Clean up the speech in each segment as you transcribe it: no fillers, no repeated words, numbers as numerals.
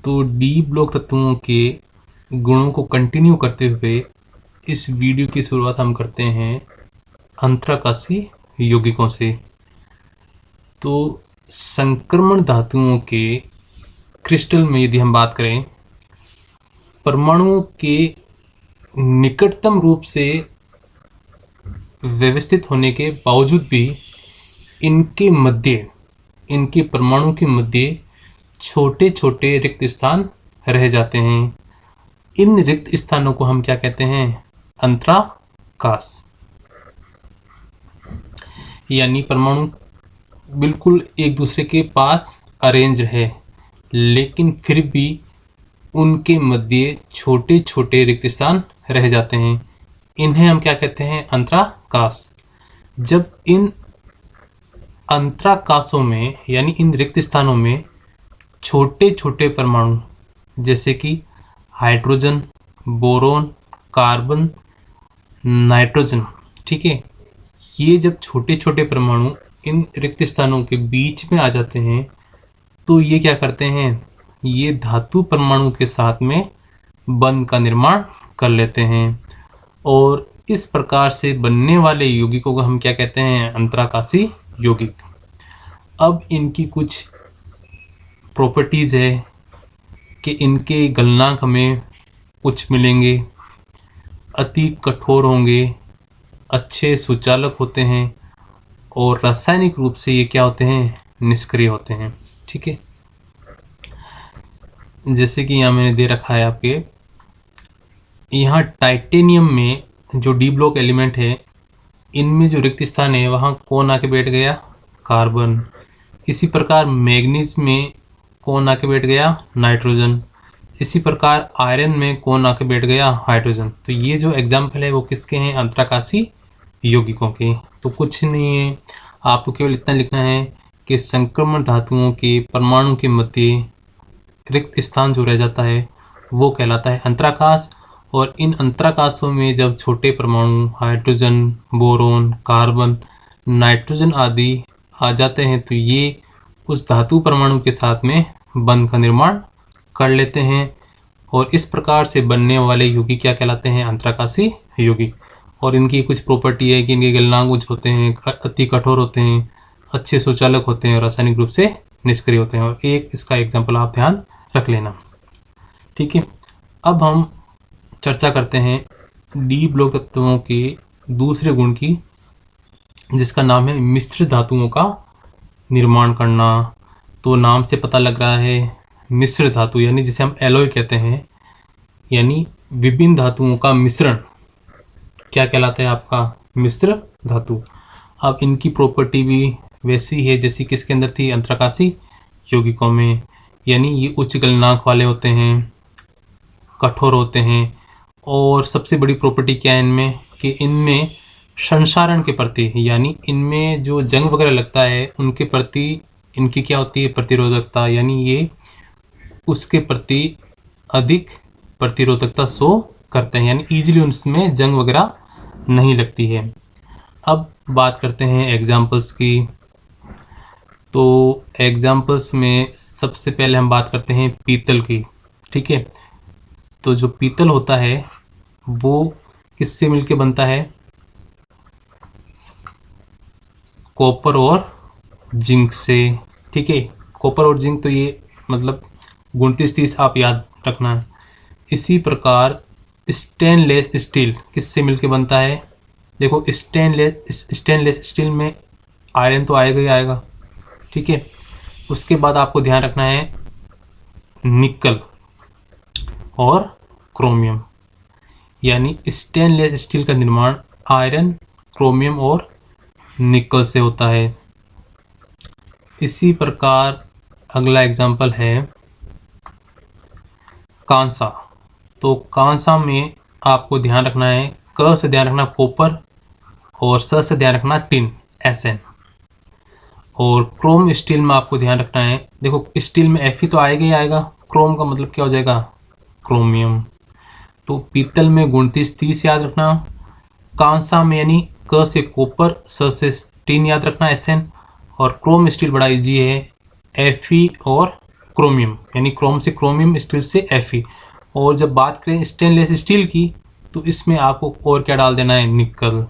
तो D block तत्वों के गुणों को कंटिन्यू करते हुए इस वीडियो की शुरुआत हम करते हैं अंतराकाशी यौगिकों से। तो संक्रमण धातुओं के क्रिस्टल में यदि हम बात करें, परमाणुओं के निकटतम रूप से व्यवस्थित होने के बावजूद भी इनके परमाणु के मध्य छोटे छोटे रिक्त स्थान रह जाते हैं। इन रिक्त स्थानों को हम क्या कहते हैं? अंतराकाश। यानी परमाणु बिल्कुल एक दूसरे के पास अरेंज है, लेकिन फिर भी उनके मध्य छोटे छोटे रिक्त स्थान रह जाते हैं। इन्हें हम क्या कहते हैं? अंतराकाश। जब इन अंतराकाशों में यानी इन रिक्त स्थानों में छोटे छोटे परमाणु जैसे कि हाइड्रोजन, बोरोन, कार्बन, नाइट्रोजन, ठीक है, ये जब छोटे छोटे परमाणु इन रिक्त स्थानों के बीच में आ जाते हैं तो ये क्या करते हैं? ये धातु परमाणु के साथ में बंध का निर्माण कर लेते हैं और इस प्रकार से बनने वाले यौगिकों को हम क्या कहते हैं? अंतराकाशी यौगिक। अब इनकी कुछ प्रॉपर्टीज़ है कि इनके गलनांक हमें उच्च मिलेंगे, अति कठोर होंगे, अच्छे सुचालक होते हैं और रासायनिक रूप से ये क्या होते हैं? निष्क्रिय होते हैं। ठीक है, जैसे कि यहाँ मैंने दे रखा है आपके, यहाँ टाइटेनियम में जो डी ब्लॉक एलिमेंट है, इनमें जो रिक्त स्थान है वहाँ कौन आके बैठ गया? कार्बन। इसी प्रकार मैग्नीज में कौन आके बैठ गया? नाइट्रोजन। इसी प्रकार आयरन में कौन आके बैठ गया? हाइड्रोजन। तो ये जो एग्जाम्पल है वो किसके हैं? अंतराकाशी यौगिकों के। तो कुछ नहीं है, आपको केवल इतना लिखना है कि संक्रमण धातुओं के परमाणु के मध्य रिक्त स्थान जो रह जाता है वो कहलाता है अंतराकाश। और इन अंतराकाशों में जब छोटे परमाणु हाइड्रोजन, बोरोन, कार्बन, नाइट्रोजन आदि आ जाते हैं तो ये उस धातु परमाणु के साथ में बंध का निर्माण कर लेते हैं और इस प्रकार से बनने वाले यौगिक क्या कहलाते हैं? अंतराकाशी यौगिक। और इनकी कुछ प्रॉपर्टी है कि इनके गलनांक उच्च होते हैं, अति कठोर होते हैं, अच्छे सुचालक होते हैं और रासायनिक रूप से निष्क्रिय होते हैं। और एक इसका एग्जाम्पल आप ध्यान रख लेना। ठीक है, अब हम चर्चा करते हैं डी ब्लॉक तत्वों के दूसरे गुण की, जिसका नाम है मिश्र धातुओं का निर्माण करना। तो नाम से पता लग रहा है मिश्र धातु, यानी जिसे हम एलॉय कहते हैं, यानी विभिन्न धातुओं का मिश्रण क्या कहलाता है? आपका मिश्र धातु। अब इनकी प्रॉपर्टी भी वैसी है जैसी किसके अंदर थी? अंतराकाशी यौगिकों में। यानी ये उच्च गलनांक वाले होते हैं, कठोर होते हैं और सबसे बड़ी प्रॉपर्टी क्या है इनमें कि इनमें संसारण के प्रति, यानी इनमें जो जंग वगैरह लगता है उनके प्रति इनकी क्या होती है? प्रतिरोधकता। यानी ये उसके प्रति अधिक प्रतिरोधकता शो करते हैं, यानी ईजिली उसमें जंग वगैरह नहीं लगती है। अब बात करते हैं एग्जाम्पल्स की। तो एग्जाम्पल्स में सबसे पहले हम बात करते हैं पीतल की। ठीक है, तो जो पीतल होता है वो किससे मिलके बनता है? कॉपर और जिंक से। ठीक है, कॉपर और जिंक, तो ये मतलब 29-30 आप याद रखना। इसी प्रकार स्टेनलेस स्टील किससे मिलके बनता है? देखो, स्टेनलेस स्टील में आयरन तो आएगा ही आएगा। ठीक है, उसके बाद आपको ध्यान रखना है निकल और क्रोमियम, यानी स्टेनलेस स्टील का निर्माण आयरन, क्रोमियम और निकल से होता है। इसी प्रकार अगला एग्जाम्पल है कांसा। तो कांसा में आपको ध्यान रखना है, क से ध्यान रखना कॉपर और स से ध्यान रखना टिन, SN। और क्रोम स्टील में आपको ध्यान रखना है, देखो स्टील में Fe तो आएगा ही आएगा, क्रोम का मतलब क्या हो जाएगा? क्रोमियम। तो पीतल में 29-30 याद रखना, कांसा में यानी क से कॉपर, स से टिन याद रखना, SN। और क्रोम स्टील बड़ा इजी है, Fe और क्रोमियम, यानी क्रोम से क्रोमियम, स्टील से Fe। और जब बात करें स्टेनलेस स्टील की तो इसमें आपको और क्या डाल देना है, निकल।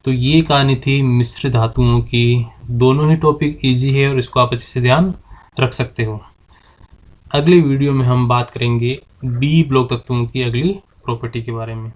तो ये कहानी थी मिश्र धातुओं की। दोनों ही टॉपिक इजी है और इसको आप अच्छे से ध्यान रख सकते हो। अगली वीडियो में हम बात करेंगे डी ब्लॉक तत्वों की अगली प्रॉपर्टी के बारे में।